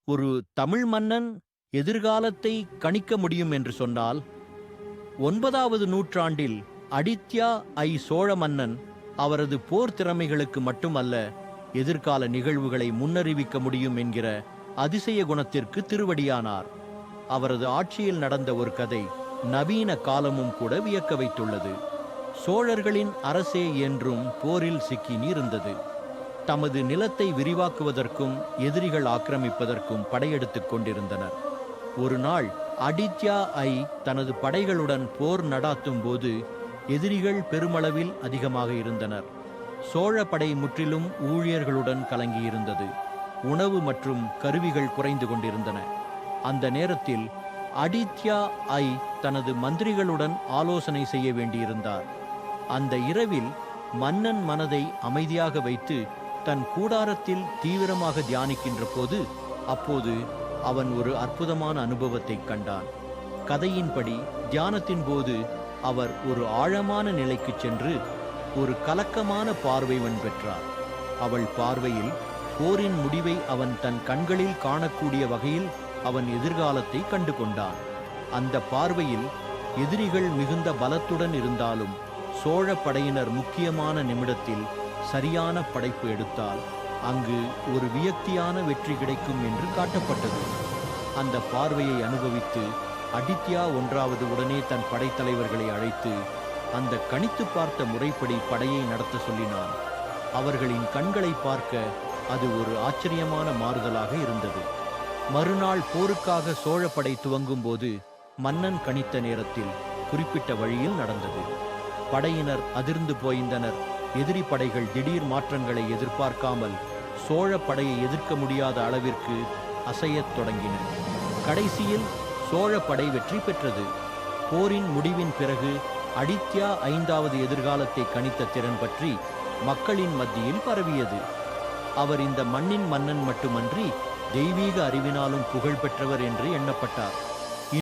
ஒரு தமிழ் மன்னன் எதிர்காலத்தை கணிக்க முடியும் என்று சொன்னால், 9வது நூற்றாண்டில் ஆதித்யா சோழ மன்னன் அவரது போர் திறமைகளுக்கு மட்டுமல்ல, எதிர்கால நிகழ்வுகளை முன்னறிவிக்க முடியும் என்கிற அதிசய குணத்திற்கு திருவடியானார். அவரது ஆட்சியில் நடந்த ஒரு கதை நவீன காலமும் கூட வியக்க வைத்துள்ளது. சோழர்களின் அரசே என்றும் போரில் சிக்கி நீர்ந்தது. தமது நிலத்தை விரிவாக்குவதற்கும் எதிரிகள் ஆக்கிரமிப்பதற்கும் படையெடுத்துக் கொண்டிருந்தனர். ஒரு நாள் ஆதித்யா தனது படைகளுடன் போர் நடாத்தும் போது எதிரிகள் பெருமளவில் அதிகமாக இருந்தனர். சோழ படை முற்றிலும் ஊழியர்களுடன் கலங்கியிருந்தது. உணவு மற்றும் கருவிகள் குறைந்து கொண்டிருந்தன. அந்த நேரத்தில் ஆதித்யா தனது மந்திரிகளுடன் ஆலோசனை செய்ய வேண்டியிருந்தார். அந்த இரவில் மன்னன் மனதை அமைதியாக வைத்து தன் கூடாரத்தில் தீவிரமாக தியானிக்கின்ற போது, அப்போது அவன் ஒரு அற்புதமான அனுபவத்தை கண்டான். கதையின்படி தியானத்தின் போது அவர் ஒரு ஆழமான நிலைக்கு சென்று ஒரு கலக்கமான பார்வைவன் பெற்றார். அவள் பார்வையில் போரின் முடிவை அவன் தன் கண்களில் காணக்கூடிய வகையில் அவன் எதிர்காலத்தை கண்டு கொண்டான். அந்த பார்வையில் எதிரிகள் மிகுந்த பலத்துடன் இருந்தாலும் சோழ படையினர் முக்கியமான நிமிடத்தில் சரியான படைப்பு எடுத்தால் அங்கு ஒரு வியக்தியான வெற்றி கிடைக்கும் என்று காட்டப்பட்டது. அந்த பார்வையை அனுபவித்து ஆதித்யா 1வது உடனே தன் படைத்தலைவர்களை அழைத்து அந்த கணித்து பார்த்த முறைப்படி படையை நடத்த சொல்லினான். அவர்களின் கண்களை பார்க்க அது ஒரு ஆச்சரியமான மாறுதலாக இருந்தது. மறுநாள் போருக்காக சோழ படை துவங்கும் போது மன்னன் கணித்த நேரத்தில் குறிப்பிட்ட வழியில் நடந்தது. படையினர் அதிர்ந்து போய்ந்தனர். எதிரி படைகள் திடீர் மாற்றங்களை எதிர்பார்க்காமல் சோழ படையை எதிர்க்க முடியாத அளவிற்கு அசையத் தொடங்கின. கடைசியில் சோழ படை வெற்றி பெற்றது. போரின் முடிவின் பிறகு ஆதித்யா 5வது எதிர்காலத்தை கணித்த திறன் பற்றி மக்களின் மத்தியில் பரவியது. அவர் இந்த மண்ணின் மன்னன் மட்டுமன்றி தெய்வீக அறிவினாலும் புகழ் பெற்றவர் என்று எண்ணப்பட்டார்.